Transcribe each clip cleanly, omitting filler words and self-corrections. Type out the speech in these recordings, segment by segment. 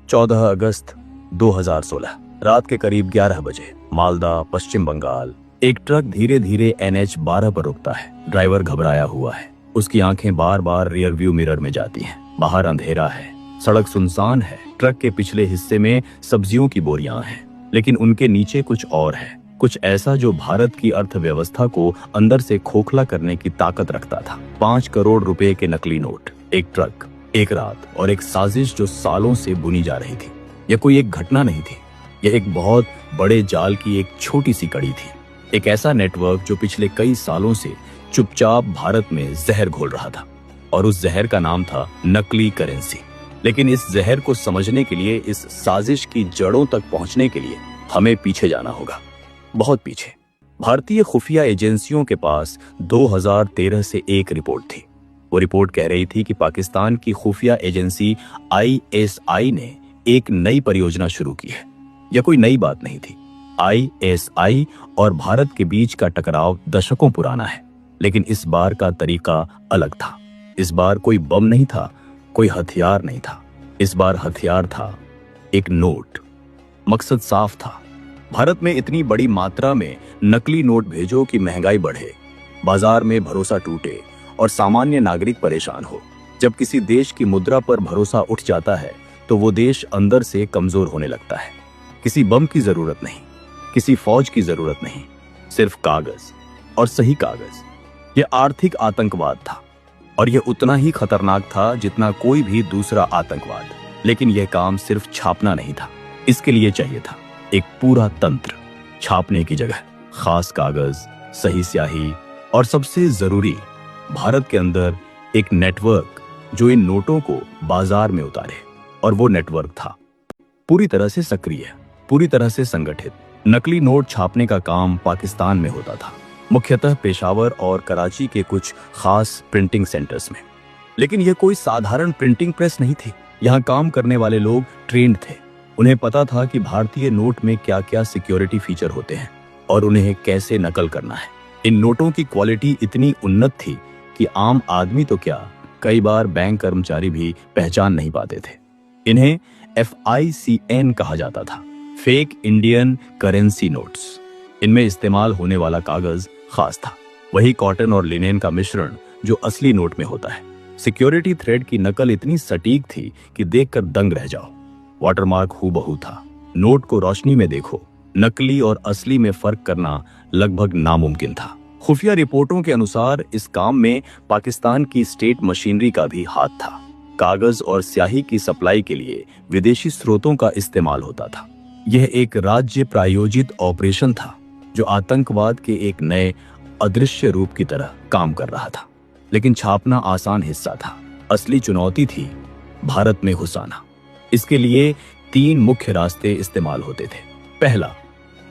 14 अगस्त 2016 रात के करीब 11 बजे मालदा, पश्चिम बंगाल। एक ट्रक धीरे धीरे NH 12 पर रुकता है। ड्राइवर घबराया हुआ है। उसकी आंखें बार बार रियर व्यू मिरर में जाती हैं। बाहर अंधेरा है, सड़क सुनसान है। ट्रक के पिछले हिस्से में सब्जियों की बोरियां हैं, लेकिन उनके नीचे कुछ और है, कुछ ऐसा जो भारत की अर्थव्यवस्था को अंदर से खोखला करने की ताकत रखता था। 5 करोड़ रुपए के नकली नोट, एक ट्रक, एक रात और एक साजिश जो सालों से बुनी जा रही थी। यह कोई एक घटना नहीं थी, यह एक बहुत बड़े जाल की एक छोटी सी कड़ी थी। एक ऐसा नेटवर्क जो पिछले कई सालों से चुपचाप भारत में जहर घोल रहा था, और उस जहर का नाम था नकली करेंसी। लेकिन इस जहर को समझने के लिए, इस साजिश की जड़ों तक पहुंचने के लिए हमें पीछे जाना होगा, बहुत पीछे। भारतीय खुफिया एजेंसियों के पास 2013 से एक रिपोर्ट थी। वो रिपोर्ट कह रही थी कि पाकिस्तान की खुफिया एजेंसी ISI ने एक नई परियोजना शुरू की है। यह कोई नई बात नहीं थी। ISI और भारत के बीच का टकराव दशकों पुराना है, लेकिन इस बार का तरीका अलग था। इस बार कोई बम नहीं था, कोई हथियार नहीं था। इस बार हथियार था एक नोट। मकसद साफ था, भारत में इतनी बड़ी मात्रा में नकली नोट भेजो कि महंगाई बढ़े, बाजार में भरोसा टूटे और सामान्य नागरिक परेशान हो। जब किसी देश की मुद्रा पर भरोसा उठ जाता है तो वो देश अंदर से कमजोर होने लगता है। किसी बम की जरूरत नहीं, किसी फौज की जरूरत नहीं, सिर्फ कागज, और सही कागज। यह आर्थिक आतंकवाद था, और यह उतना ही खतरनाक था जितना कोई भी दूसरा आतंकवाद। लेकिन यह काम सिर्फ छापना नहीं था, इसके लिए चाहिए था एक पूरा तंत्र। छापने की जगह खास कागज, सही स्याही, और सबसे जरूरी, भारत के अंदर एक नेटवर्क जो इन नोटों को बाजार में उतारे। और वो नेटवर्क था पूरी तरह से सक्रिय, पूरी तरह से संगठित। नकली नोट छापने का काम पाकिस्तान में होता था, मुख्यतः पेशावर और कराची के कुछ खास प्रिंटिंग सेंटर्स में। लेकिन यह कोई साधारण प्रिंटिंग प्रेस नहीं थी। यहाँ काम करने वाले लोग ट्रेंड थे। उन्हें पता था कि भारतीय नोट में क्या क्या सिक्योरिटी फीचर होते हैं और उन्हें कैसे नकल करना है। इन नोटों की क्वालिटी इतनी उन्नत थी कि आम आदमी तो क्या, कई बार बैंक कर्मचारी भी पहचान नहीं पाते थे। इन्हें FICN कहा जाता था, फेक इंडियन करेंसी नोट्स। इनमें इस्तेमाल होने वाला कागज खास था, वही कॉटन और लिनेन का मिश्रण जो असली नोट में होता है। सिक्योरिटी थ्रेड की नकल इतनी सटीक थी कि देखकर दंग रह जाओ। वाटरमार्क हूबहू था। नोट को रोशनी में देखो, नकली और असली में फर्क करना लगभग नामुमकिन था। खुफिया रिपोर्टों के अनुसार इस काम में पाकिस्तान की स्टेट मशीनरी का भी हाथ था। कागज और स्याही की सप्लाई के लिए विदेशी स्रोतों का इस्तेमाल होता था। यह एक राज्य प्रायोजित ऑपरेशन था जो आतंकवाद के एक नए अदृश्य रूप की तरह काम कर रहा था। लेकिन छापना आसान हिस्सा था, असली चुनौती थी भारत में घुस आना। इसके लिए 3 मुख्य रास्ते इस्तेमाल होते थे। पहला,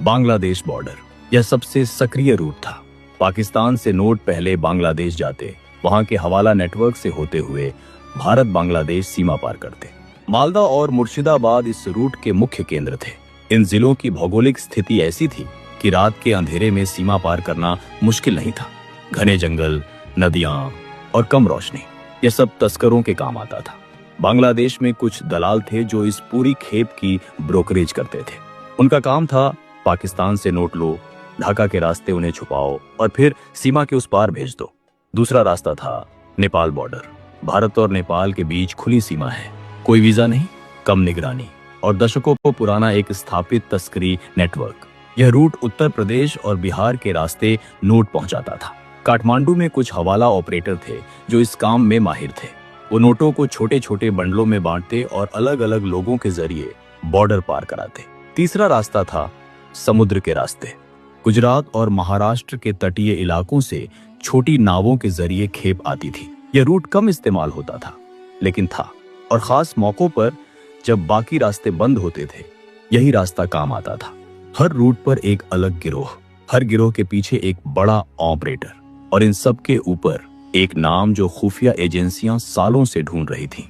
बांग्लादेश बॉर्डर। यह सबसे सक्रिय रूट था। पाकिस्तान से नोट पहले बांग्लादेश जाते, वहां के हवाला नेटवर्क से होते हुए भारत बांग्लादेश सीमा पार करते। मालदा और मुर्शिदाबाद इस रूट के मुख्य केंद्र थे। इन जिलों की भौगोलिक स्थिति ऐसी थी कि रात के अंधेरे में सीमा पार करना मुश्किल नहीं था। घने जंगल, नदियां और कम रोशनी, यह सब तस्करों के काम आता था। बांग्लादेश में कुछ दलाल थे जो इस पूरी खेप की ब्रोकरेज करते थे। उनका काम था पाकिस्तान से नोट लो, ढाका के रास्ते उन्हें छुपाओ और फिर सीमा के उस पार भेज दो। दूसरा रास्ता था नेपाल बॉर्डर। भारत और नेपाल के बीच खुली सीमा है, कोई वीजा नहीं, कम निगरानी और दशकों को पुराना एक स्थापित तस्करी नेटवर्क। यह रूट उत्तर प्रदेश और बिहार के रास्ते नोट पहुंचाता था। काठमांडू में कुछ हवाला ऑपरेटर थे जो इस काम में माहिर थे। वो नोटों को छोटे छोटे बंडलों में बांटते और अलग अलग लोगों के जरिए बॉर्डर पार कराते। तीसरा रास्ता था समुद्र के रास्ते। गुजरात और महाराष्ट्र के तटीय इलाकों से छोटी नावों के जरिए खेप आती थी। यह रूट कम इस्तेमाल होता था, लेकिन था, और खास मौकों पर जब बाकी रास्ते बंद होते थे, यही रास्ता काम आता था। हर रूट पर एक अलग गिरोह, हर गिरोह के पीछे एक बड़ा ऑपरेटर, और इन सब के ऊपर एक नाम जो खुफिया एजेंसियां सालों से ढूंढ रही थीं।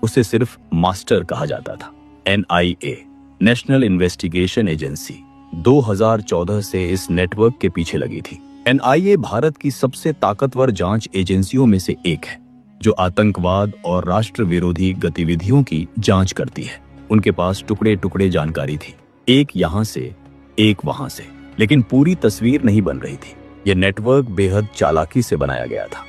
उसे सिर्फ मास्टर कहा जाता था। NIA, नेशनल इन्वेस्टिगेशन एजेंसी, 2014 से इस नेटवर्क के पीछे लगी थी। NIA भारत की सबसे ताकतवर जांच एजेंसियों में से एक है, जो आतंकवाद और राष्ट्र विरोधी गतिविधियों की जांच करती है। उनके पास टुकड़े टुकड़े जानकारी थी, एक यहाँ से एक वहां से, लेकिन पूरी तस्वीर नहीं बन रही थी। यह नेटवर्क बेहद चालाकी से बनाया गया था।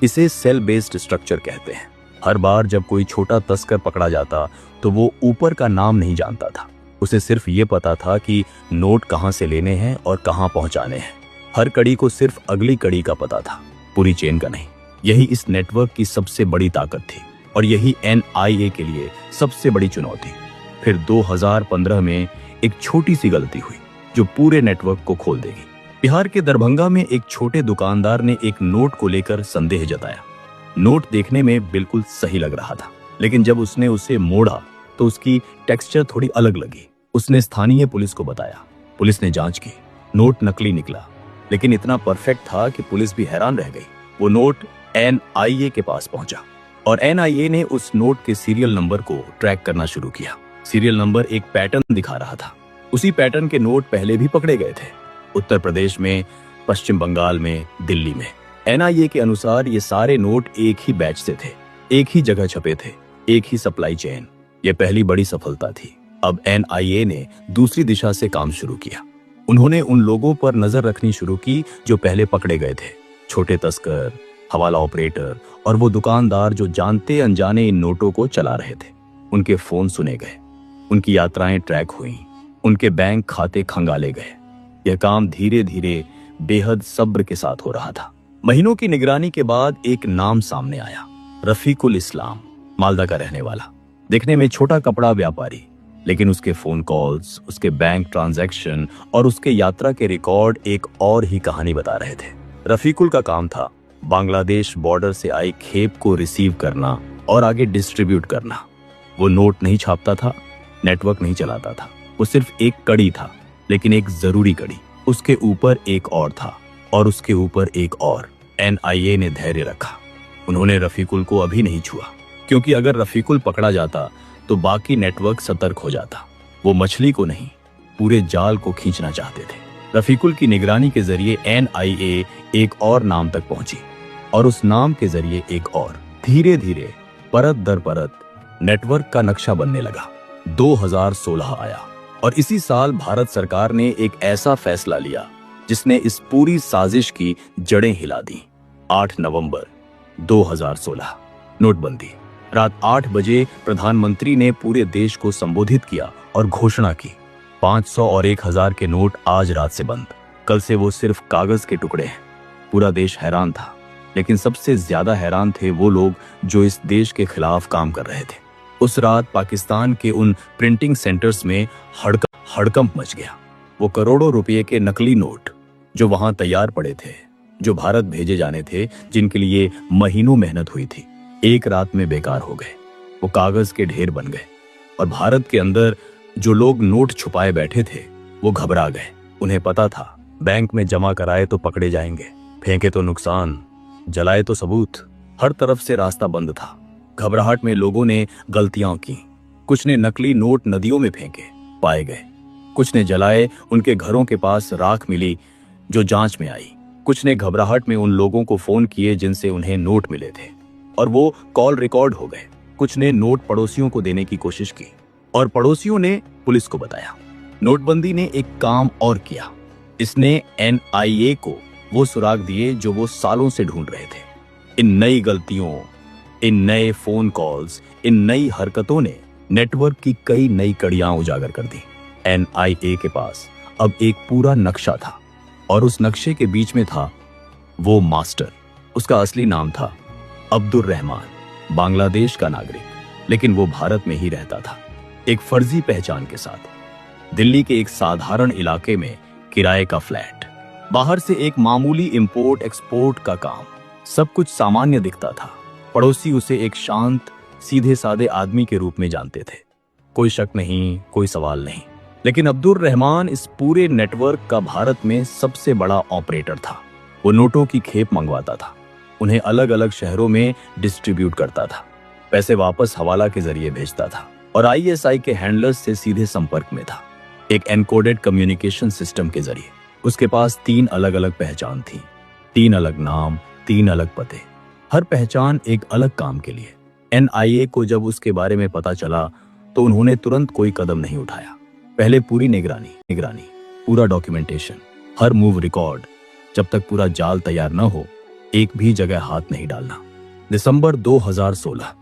इसे सेल बेस्ड स्ट्रक्चर कहते हैं। हर बार जब कोई छोटा तस्कर पकड़ा जाता तो वो ऊपर का नाम नहीं जानता था। उसे सिर्फ ये पता था कि नोट कहाँ से लेने हैं और कहाँ पहुंचाने हैं। हर कड़ी को सिर्फ अगली कड़ी का पता था, पूरी चेन का नहीं। यही इस नेटवर्क की सबसे बड़ी ताकत थी और यही NIA के लिए सबसे बड़ी चुनौती। फिर 2015 में एक छोटी सी गलती हुई जो पूरे नेटवर्क को खोल देगी। बिहार के दरभंगा में एक छोटे दुकानदार ने एक नोट को लेकर संदेह जताया। नोट देखने में बिल्कुल सही लग रहा था, लेकिन जब उसने उसे मोड़ा तो उसकी टेक्सचर थोड़ी अलग लगी। उसने स्थानीय पुलिस को बताया। पुलिस ने जांच की, नोट नकली निकला, लेकिन इतना परफेक्ट था कि पुलिस भी हैरान रह गई। वो नोट NIA के पास पहुंचा और NIA ने उस नोट के सीरियल नंबर को ट्रैक करना शुरू किया। सीरियल नंबर एक पैटर्न दिखा रहा था। उसी पैटर्न के नोट पहले भी पकड़े गए थे, उत्तर प्रदेश में, पश्चिम बंगाल में, दिल्ली में। NIA के अनुसार ये सारे नोट एक ही बैच से थे, एक ही जगह छपे थे, एक ही सप्लाई चेन। ये पहली बड़ी सफलता थी। अब NIA ने दूसरी दिशा से काम शुरू किया। उन्होंने उन लोगों पर नजर रखनी शुरू की जो पहले पकड़े गए थे, छोटे तस्कर, हवाला ऑपरेटर और वो दुकानदार जो जानते अनजाने इन नोटों को चला रहे थे। उनके फोन सुने गए, उनकी यात्राएं ट्रैक हुई, उनके बैंक खाते खंगाले गए। यह काम धीरे धीरे बेहद सब्र के साथ हो रहा था। महीनों की निगरानी के बाद एक नाम सामने आया, रफीकुल इस्लाम, मालदा का रहने वाला, दिखने में छोटा कपड़ा व्यापारी, लेकिन उसके फोन कॉल्स, उसके बैंक ट्रांजैक्शन और उसके यात्रा के रिकॉर्ड एक और ही कहानी बता रहे थे। रफीकुल का काम था बांग्लादेश बॉर्डर से आई खेप को रिसीव करना और आगे डिस्ट्रीब्यूट करना। वो नोट नहीं छापता था, नेटवर्क नहीं चलाता था, वो सिर्फ एक कड़ी था, लेकिन एक जरूरी कड़ी। उसके ऊपर एक और था और उसके ऊपर एक और। NIA ने धैर्य रखा। उन्होंने रफीकुल को अभी नहीं छुआ, क्योंकि अगर रफीकुल पकड़ा जाता तो बाकी नेटवर्क सतर्क हो जाता। वो मछली को नहीं, पूरे जाल को खींचना चाहते थे। रफीकुल की निगरानी के जरिए NIA एक और नाम तक पहुंची और उस नाम के जरिए एक और। धीरे धीरे परत दर परत नेटवर्क का नक्शा बनने लगा। 2016 आया और इसी साल भारत सरकार ने एक ऐसा फैसला लिया जिसने इस पूरी साजिश की जड़ें हिला दी। 8 नवंबर 2016, नोटबंदी। रात 8 बजे प्रधानमंत्री ने पूरे देश को संबोधित किया और घोषणा की, 500 और 1000 के नोट आज रात से बंद। कल से वो सिर्फ कागज के टुकड़े हैं। पूरा देश हैरान था, लेकिन सबसे ज्यादा हैरान थे वो लोग जो इस देश के खिलाफ काम कर रहे थे। उस रात पाकिस्तान के उन प्रिंटिंग सेंटर्स में हड़कंप मच गया। वो करोड़ों रुपए के नकली नोट जो वहां तैयार पड़े थे, जो भारत भेजे जाने थे, जिनके लिए महीनों मेहनत हुई थी, एक रात में बेकार हो गए। वो कागज के ढेर बन गए और भारत के अंदर जो लोग नोट छुपाए बैठे थे वो घबरा गए। उन्हें पता था बैंक में जमा कराए तो पकड़े जाएंगे, फेंके तो नुकसान, जलाए तो सबूत। हर तरफ से रास्ता बंद था। घबराहट में लोगों ने गलतियां की। कुछ ने नकली नोट नदियों में फेंके, पाए गए। कुछ ने जलाए, उनके घरों के पास राख मिली जो जांच में आई। कुछ ने घबराहट में उन लोगों को फोन किए जिनसे उन्हें नोट मिले थे और वो कॉल रिकॉर्ड हो गए। कुछ ने नोट पड़ोसियों को देने की कोशिश की और पड़ोसियों ने पुलिस को बताया। नोटबंदी ने एक काम और किया, इसने NIA को वो सुराग दिए जो वो सालों से ढूंढ रहे थे। इन नई गलतियों, इन नए फोन कॉल्स, इन नई हरकतों ने नेटवर्क की कई नई कड़ियां उजागर कर दी। NIA के पास अब एक पूरा नक्शा था और उस नक्शे के बीच में था वो मास्टर। उसका असली नाम था अब्दुर रहमान, बांग्लादेश का नागरिक, लेकिन वो भारत में ही रहता था, एक फर्जी पहचान के साथ। दिल्ली के एक साधारण इलाके में किराए का फ्लैट, बाहर से एक मामूली इंपोर्ट एक्सपोर्ट का काम। सब कुछ सामान्य दिखता था। पड़ोसी उसे एक शांत, सीधे सादे आदमी के रूप में जानते थे। कोई शक नहीं, कोई सवाल नहीं। लेकिन अब्दुर रहमान इस पूरे नेटवर्क का भारत में सबसे बड़ा ऑपरेटर था। वो नोटों की खेप मंगवाता था, उन्हें अलग अलग शहरों में डिस्ट्रीब्यूट करता था, पैसे वापस हवाला के जरिए भेजता था और ISI के हैंडलर्स से सीधे संपर्क में था, एक एनकोडेड कम्युनिकेशन सिस्टम के जरिए। उसके पास 3 अलग अलग पहचान थी, 3 अलग नाम, 3 अलग पते, हर पहचान एक अलग काम के लिए। NIA को जब उसके बारे में पता चला तो उन्होंने तुरंत कोई कदम नहीं उठाया। पहले पूरी निगरानी, पूरा डॉक्यूमेंटेशन, हर मूव रिकॉर्ड। जब तक पूरा जाल तैयार न हो, एक भी जगह हाथ नहीं डालना। दिसंबर 2016,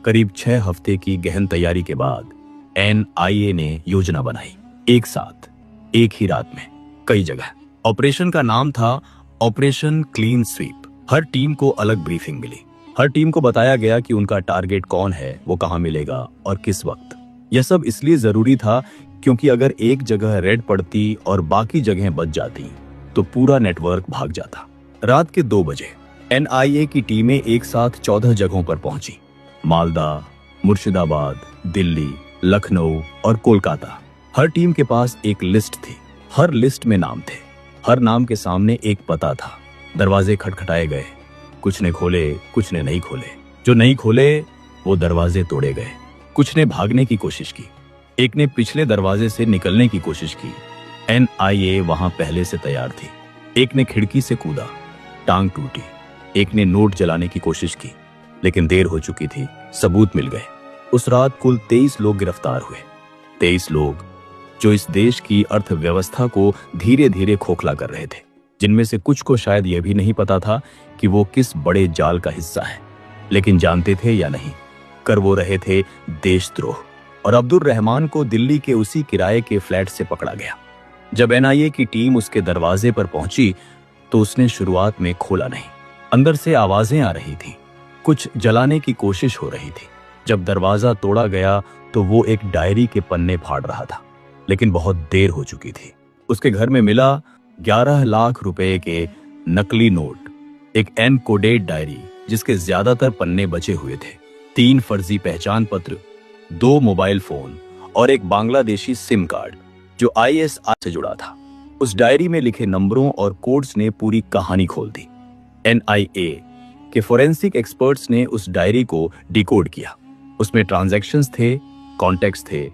करीब 6 हफ्ते की गहन तैयारी के बाद NIA ने योजना बनाई। एक साथ, एक ही रात में, कई जगह। ऑपरेशन का नाम था ऑपरेशन क्लीन स्वीप। हर टीम को अलग ब्रीफिंग मिली। हर टीम को बताया गया कि उनका टारगेट कौन है, वो कहां मिलेगा और किस वक्त। यह सब इसलिए जरूरी था क्योंकि अगर एक जगह रेड पड़ती और बाकी जगहें बच जाती तो पूरा नेटवर्क भाग जाता। रात के 2 बजे NIA की टीमें एक साथ 14 जगहों पर पहुंची। मालदा, मुर्शिदाबाद, दिल्ली, लखनऊ और कोलकाता। हर टीम के पास एक लिस्ट थी। हर लिस्ट में नाम थे। हर नाम के सामने एक पता था। दरवाजे खटखटाए गए। कुछ ने खोले, कुछ ने नहीं खोले। जो नहीं खोले वो दरवाजे तोड़े गए। कुछ ने भागने की कोशिश की। एक ने पिछले दरवाजे से निकलने की कोशिश की। NIA वहां पहले से तैयार थी। एक ने खिड़की से कूदा, टांग टूटी। एक ने नोट जलाने की कोशिश की, लेकिन देर हो चुकी थी, सबूत मिल गए। उस रात कुल 23 लोग गिरफ्तार हुए। 23 लोग जो इस देश की अर्थव्यवस्था को धीरे धीरे खोखला कर रहे थे, जिनमें से कुछ को शायद यह भी नहीं पता था कि वो किस बड़े जाल का हिस्सा है, लेकिन जानते थे या नहीं, कर वो रहे थे देशद्रोह। और अब्दुल रहमान को दिल्ली के उसी किराए के फ्लैट से पकड़ा गया। जब NIA की टीम उसके दरवाजे पर पहुंची तो उसने शुरुआत में खोला नहीं। अंदर से आवाजें आ रही थी, कुछ जलाने की कोशिश हो रही थी। जब दरवाजा तोड़ा गया तो वो एक डायरी के पन्ने फाड़ रहा था, लेकिन बहुत देर हो चुकी थी। उसके घर में मिला 11 लाख रुपए के नकली नोट, एक एनकोडेड डायरी जिसके ज्यादातर पन्ने बचे हुए थे, 3 फर्जी पहचान पत्र, 2 मोबाइल फोन और एक बांग्लादेशी सिम कार्ड जो ISI से जुड़ा था। उस डायरी में लिखे नंबरों और कोड्स ने पूरी कहानी खोल दी। NIA के फोरेंसिक एक्सपर्ट्स ने उस डायरी को डिकोड किया। उसमें ट्रांजैक्शंस थे, कॉन्टैक्ट्स थे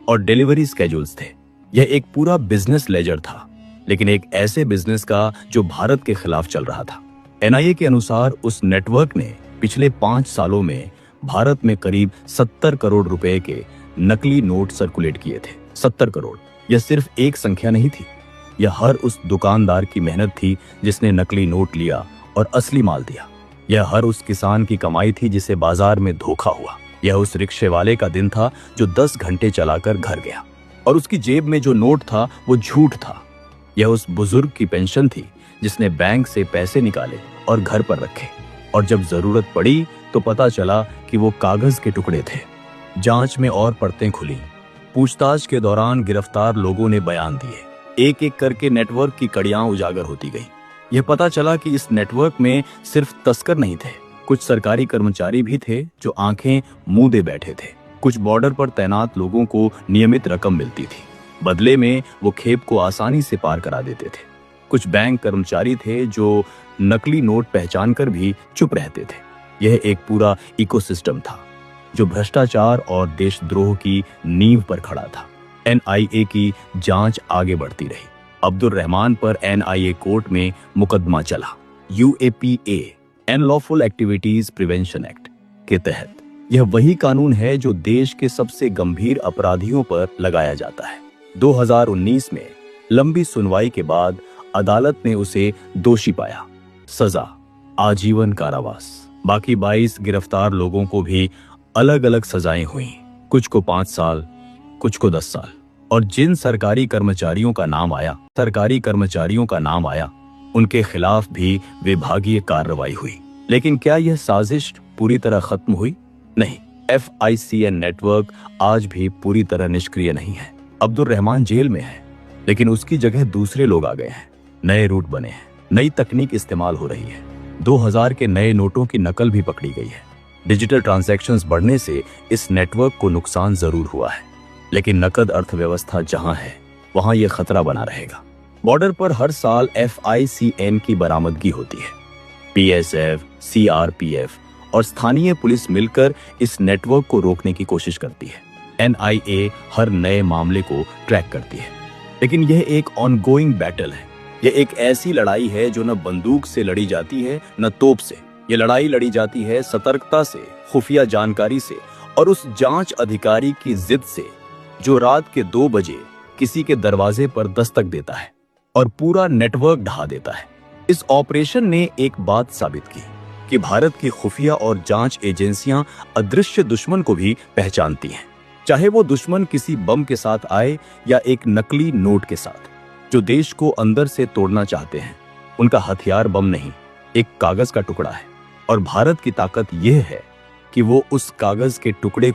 और डिलीवरी स्केड्यूल्स थे। यह एक पूरा बिजनेस लेजर था, लेकिन एक ऐसे बिजनेस का जो भारत के खिलाफ चल रहा था। NIA के अनुसार उस नेटवर्क ने पिछले 5 सालों में भारत में करीब 70 करोड़ रुपए के नकली नोट सर्कुलेट किए थे। 70 करोड़। यह सिर्फ एक संख्या नहीं थी, यह हर उस दुकानदार की मेहनत थी जिसने नकली नोट लिया और असली माल दिया। यह हर उस किसान की कमाई थी जिसे बाजार में धोखा हुआ। यह उस रिक्शे वाले का दिन था जो 10 घंटे चलाकर घर गया और उसकी जेब में जो नोट था वो झूठ था। यह उस बुजुर्ग की पेंशन थी जिसने बैंक से पैसे निकाले और घर पर रखे, और जब जरूरत पड़ी तो पता चला कि वो कागज के टुकड़े थे। जांच में और परतें खुली। पूछताछ के दौरान गिरफ्तार लोगों ने बयान दिए। एक एक करके नेटवर्क की कड़ियां उजागर होती गई। यह पता चला कि इस नेटवर्क में सिर्फ तस्कर नहीं थे, कुछ सरकारी कर्मचारी भी थे जो आंखें मूंदे बैठे थे। कुछ बॉर्डर पर तैनात लोगों को नियमित रकम मिलती थी, बदले में वो खेप को आसानी से पार करा देते थे। कुछ बैंक कर्मचारी थे जो नकली नोट पहचान कर भी चुप रहते थे। यह एक पूरा इकोसिस्टम था जो भ्रष्टाचार और देशद्रोह की नींव पर खड़ा था। NIA की जांच आगे बढ़ती रही। अब्दुल रहमान पर NIA कोर्ट में मुकदमा चला। UAPA unlawful activities prevention act के तहत। यह वही कानून है जो देश के सबसे गंभीर अपराधियों पर लगाया जाता है। 2019 में लंबी सुनवाई के बाद अदालत ने उसे दोषी पाया। सजा आजीवन कारावास। बाकी 22 गिरफ्तार लोगों को भी अलग अलग सजाएं हुई, कुछ को 5 साल, कुछ को 10 साल। और जिन सरकारी कर्मचारियों का नाम आया उनके खिलाफ भी विभागीय कार्रवाई हुई। लेकिन क्या यह साजिश पूरी तरह खत्म हुई? नहीं। FICN नेटवर्क आज भी पूरी तरह निष्क्रिय नहीं है। अब्दुल रहमान जेल में है, लेकिन उसकी जगह दूसरे लोग आ गए हैं। नए रूट बने हैं, नई तकनीक इस्तेमाल हो रही है। 2000 के नए नोटों की नकल भी पकड़ी गई है। डिजिटल ट्रांजैक्शंस बढ़ने से इस नेटवर्क को नुकसान जरूर हुआ है, लेकिन नकद अर्थव्यवस्था जहां है वहां यह खतरा बना रहेगा। बॉर्डर पर हर साल FICN की बरामदगी होती है। PSF, CRPF और स्थानीय पुलिस मिलकर इस नेटवर्क को रोकने की कोशिश करती है। NIA हर नए मामले को ट्रैक करती है, लेकिन यह एक ऑनगोइंग बैटल है। यह एक ऐसी लड़ाई है जो न बंदूक से लड़ी जाती है न तोप से। यह लड़ाई लड़ी जाती है सतर्कता से, खुफिया जानकारी से और उस जांच अधिकारी की जिद से जो रात के 2 बजे किसी के दरवाजे पर दस्तक देता है और पूरा नेटवर्क ढहा देता है। इस ऑपरेशन ने एक बात साबित की कि भारत की खुफिया और जांच एजेंसियां अदृश्य दुश्मन को भी पहचानती हैं, चाहे वो दुश्मन किसी बम के साथ आए या एक नकली नोट के साथ। जो देश को अंदर से तोड़ना चाहते हैं, उनका हथियार बम नहीं, एक कागज का टुकड़ा है। और भारत की ताकत यह है कि वो उस कागज के टुकड़े